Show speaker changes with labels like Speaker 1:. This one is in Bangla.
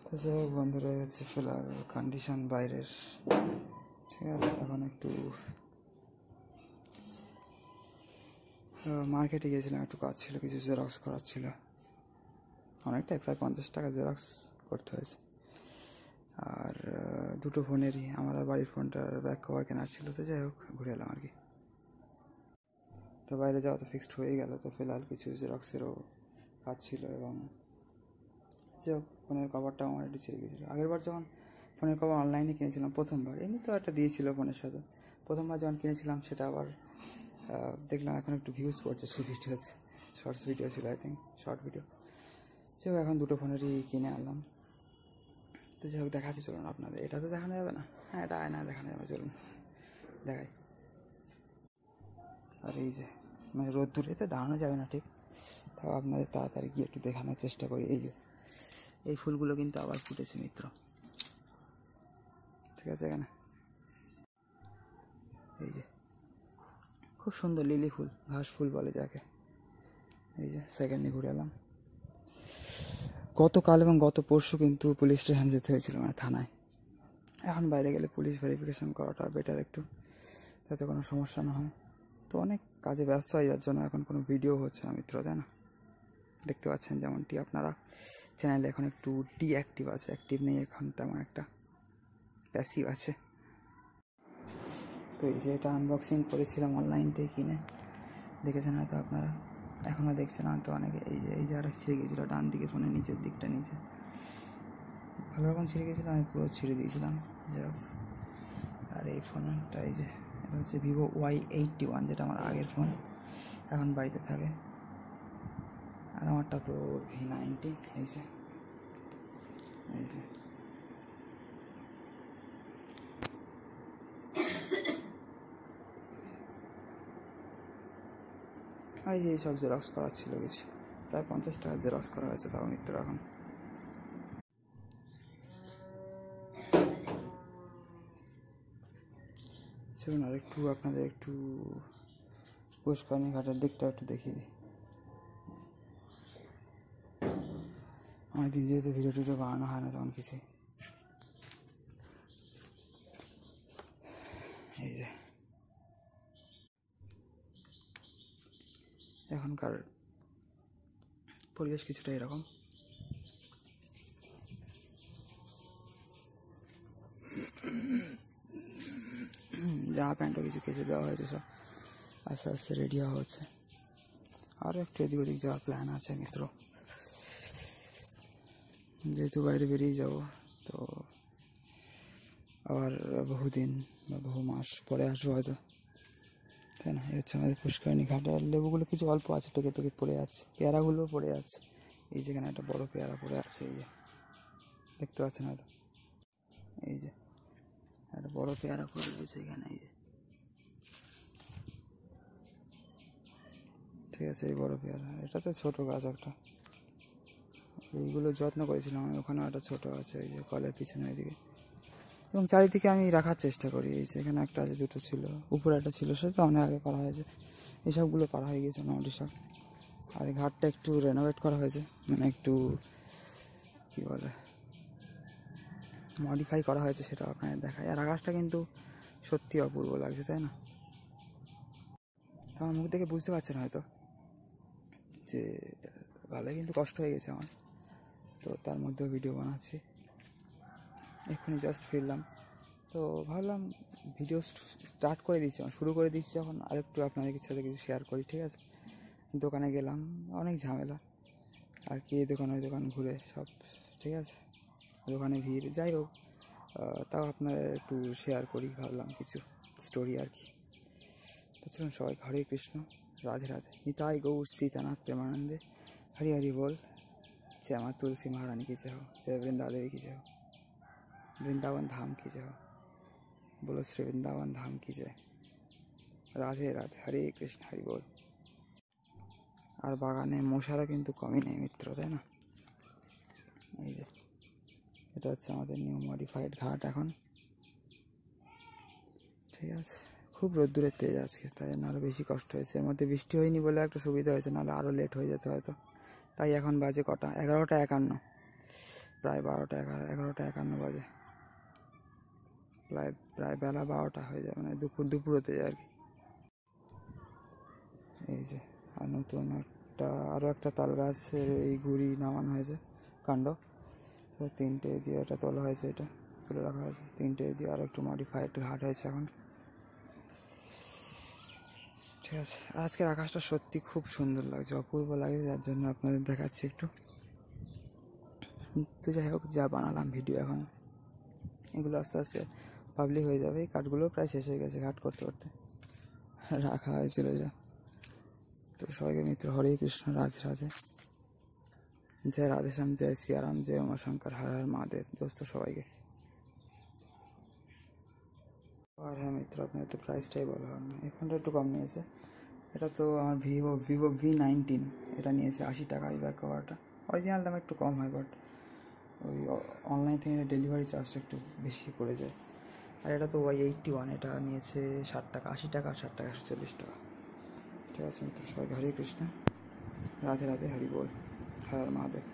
Speaker 1: তো যাই হোক বন্ধুরা, হচ্ছে ফেলার কন্ডিশন বাইরের, ঠিক আছে। এখন একটু মার্কেটে গিয়েছিলাম, একটু কাজ ছিল, কিছু জেরক্স করার ছিল, অনেকটাই, প্রায় 50 টাকা জেরক্স করতে হয়েছে। আর দুটো ফোনেরই, আমার আর বাড়ির ফোনটার ব্যাক কভার কেনার ছিল। তো যাই হোক ঘুরে এলাম আর কি। তো বাইরে যাওয়া তো ফিক্সড হয়ে গেল। তো ফিলহাল কিছু জেরক্সেরও কাজ ছিল, এবং যাই হোক ফোনের কভারটা আমার একটু ছিঁড়ে গিয়েছিলো। আগেরবার যখন ফোনের কভার অনলাইনে কিনেছিলাম, প্রথমবার, এমনি তো একটা দিয়েছিল ফোনের সাথে, প্রথমবার যখন কিনেছিলাম সেটা আবার দেখলাম এখন একটু ভিউজ পড়ছে সেই ভিডিওতে, শর্টস ভিডিও ছিল, আই থিঙ্ক শর্ট ভিডিও। যাই হোক এখন দুটো ফোনেরই কিনে আনলাম। তো যাই হোক দেখাচ্ছি, চলুন আপনাদের। এটা তো দেখানো যাবে না, হ্যাঁ এটা আয়না দেখানো যাবে, চলুন দেখাই। আর এই যে মানে রোদ্দুরেতে দাঁড়ানো যাবে না ঠিক, তাও আপনাদের তাড়াতাড়ি গিয়ে একটু দেখানোর চেষ্টা করি। এই যে এই ফুলগুলো কিন্তু আবার ফুটেছে মিত্র, ঠিক আছে। এখানে এই যে খুব সুন্দর লিলি ফুল, ঘাস ফুল বলে যাকে। এই যে সেকেন্ডে ঘুরে এলাম। গতকাল এবং গত পরশু কিন্তু পুলিশ স্টেশন যেতে হয়েছিল, মানে থানায়। এখন বাইরে গেলে পুলিশ ভেরিফিকেশন করাটা বেটার একটু, যাতে কোনো সমস্যা না হয়। তো অনেক কাজে ব্যস্ত হয়ে যাওয়ার জন্য এখন কোনো ভিডিও হচ্ছে না মিত্র, তাই না? দেখতে পাচ্ছেন যেমনটি আপনারা, চ্যানেলে এখন একটু ডিঅ্যাক্টিভ আছে, অ্যাক্টিভ নেই এখন, তেমন একটা প্যাসিভ আছে। তো এই যে এটা আনবক্সিং করেছিলাম অনলাইন থেকে কিনে, দেখেছেন হয়তো আপনারা, এখনও দেখছেন হয়তো অনেকে। এই যে আরেক ছিঁড়ে গিয়েছিলো ডান দিকে, ফোনের নিচের দিকটা, নিচে ভালো রকম ছিঁড়ে গিয়েছিলো, আমি পুরো ছিঁড়ে দিয়েছিলাম। যাই হোক, আর এই ফোনটা, এই যে এটা হচ্ছে ভিভো Y81, যেটা আমার আগের ফোন, এখন বাড়িতে থাকে। আর আমারটা তো V90। এই যে আর এই যে এইসব জেরক্স করার ছিল কিছু, প্রায় 50 টাকা জেরক্স করা হয়েছে তাও মিত্র। এখন চলুন আর একটু আপনাদের একটু পুষ্করণী ঘাটের দিকটা একটু দেখিয়ে দিই। অনেকদিন যেহেতু ভিডিও টিডিও বানানো হয় না তেমন কিছুই। এই যে এখনকার পরিবেশ কিছুটা এরকম। জামা প্যান্টও কিছু কেচে দেওয়া হয়েছে, সব আস্তে আস্তে রেডি হওয়া হচ্ছে। আরও একটু এদিক ওদিক যাওয়ার প্ল্যান আছে মিত্র, যেহেতু বাইরে বেরিয়ে যাব। তো আবার বহুদিন বা বহু মাস পরে আসবো হয়তো, তাই না? এই হচ্ছে আমাদের পুষ্করণী ঘাটে। আর লেবুগুলো কিছু অল্প আছে, টেকে টেকে পড়ে যাচ্ছে, পেয়ারাগুলোও পড়ে যাচ্ছে। এই যেখানে একটা বড় পেয়ারা পড়ে আছে, এই যে দেখতে পাচ্ছেন হয়তো, এই যে একটা বড় পেয়ারা পড়ে রয়েছে এখানে, এই যে ঠিক আছে, এই বড় পেয়ারা। এটা তো ছোটো গাছ একটা, এইগুলো যত্ন করেছিলাম আমি। ওখানে একটা ছোটো আছে, এই যে কলের পিছনে এদিকে, এবং চারিদিকে আমি রাখার চেষ্টা করি। এই যে এখানে একটা আছে, দুটো ছিল, উপরে একটা ছিল, সেটা তো অনেক আগে করা হয়েছে। এইসবগুলো করা হয়ে গেছে মোটামুটি সব। আর এই ঘাটটা একটু রেনোভেট করা হয়েছে, মানে একটু কী বলে, মডিফাই করা হয়েছে, সেটা আপনাদের দেখায়। আর আকাশটা কিন্তু সত্যি অপূর্ব লাগছে, তাই না? তো আমার মুখ দেখে বুঝতে পারছেন হয়তো যে ভালোই কিন্তু কষ্ট হয়ে গেছে আমার। তো তার মধ্যেও ভিডিও বানাচ্ছি, এক্ষুনি জাস্ট ফিরলাম। তো ভাবলাম ভিডিও স্টার্ট করে দিচ্ছি, শুরু করে দিচ্ছি যখন, আরেকটু আপনাদের সাথে কিছু শেয়ার করি, ঠিক আছে। দোকানে গেলাম, অনেক ঝামেলা আর কি, এই দোকান ওই দোকান ঘুরে সব, ঠিক আছে, দোকানে ভিড়। যাই হোক, তাও আপনাদের একটু শেয়ার করি ভাবলাম, কিছু স্টোরি আর কি। তো চলুন সবাই, হরে কৃষ্ণ, রাধে রাধে, নিতাই গৌর सीतानाथ प्रेमानंदे, हरि हरि बोल। जय माँ तुलसी महारानी की जय हो, जय वृंदा देवी की जय हो, वृंदावन धाम की जय हो, बोलो श्री वृंदावन धाम की जय। রাধে রাধে, হরে কৃষ্ণ, হরি বল। আর বাগানে মশারও কিন্তু কমই নেই মিত্র, তাই না? এই যে এটা হচ্ছে আমাদের নিউ মডিফাইড ঘাট এখন, ঠিক আছে। খুব রোদ্দুরের তেজ আজকে, তাই জন্য আরও বেশি কষ্ট হয়েছে। এর মধ্যে বৃষ্টি হয়নি বলে একটা সুবিধা হয়েছে, নাহলে আরও লেট হয়ে যেত হয়তো। তাই এখন বাজে কটা, 11টা 51। প্রায় 12টা 11টা 51 বাজে, প্রায় বেলা 12টা হয়ে যায়, মানে দুপুর হতে যায় আর কি। এই যে আর নতুন আরও একটা তাল গাছের এই গুড়ি নামানো হয়েছে, কাণ্ড। তো 3টে দিয়ে এটা তোলা হয়েছে, এটা তুলে রাখা হয়েছে 3টে দিয়ে, আরও একটু মডিফাইড ঘাট হয়েছে এখন। ঠিক আছে, আজকের আকাশটা সত্যি খুব সুন্দর লাগছে, অপূর্ব লাগে, যার জন্য আপনাদের দেখাচ্ছি একটু। তো যাই হোক, যা বানালাম ভিডিও, এখন এগুলো আস্তে আস্তে পাবলিক হয়ে যাবে। এই কাঠগুলো প্রায় শেষ হয়ে গেছে, ঘাট করতে করতে রাখা হয়েছিল যা। তো সবাইকে মিত্র হরে কৃষ্ণ, রাধে রাধে, জয় রাধেশ্যাম, জয় সিয়ারাম, জয় উমাশঙ্কর, হর হর মহাদেব দোস্ত সবাইকে। আর হ্যাঁ মিত্র, আপনাদের তো প্রাইসটাই বলা হয় না, এই ফোনটা একটু কম নিয়েছে। এটা তো আমার ভিভো V19, এটা নিয়েছে 80 টাকা। এই ব্যাক কভারটা অরিজিনাল দাম একটু কম হয়, বাট ওই অনলাইন থেকে ডেলিভারি চার্জটা একটু বেশি পড়ে যায়। আর এটা তো Y81, এটা নিয়েছে 60 টাকা, 80 টাকা, 60 টাকা, 140 টাকা। ঠিক আছে মিত্র, সবাইকে হরে কৃষ্ণ, রাধে রাধে, হরি বল, হর হর মহাদেব।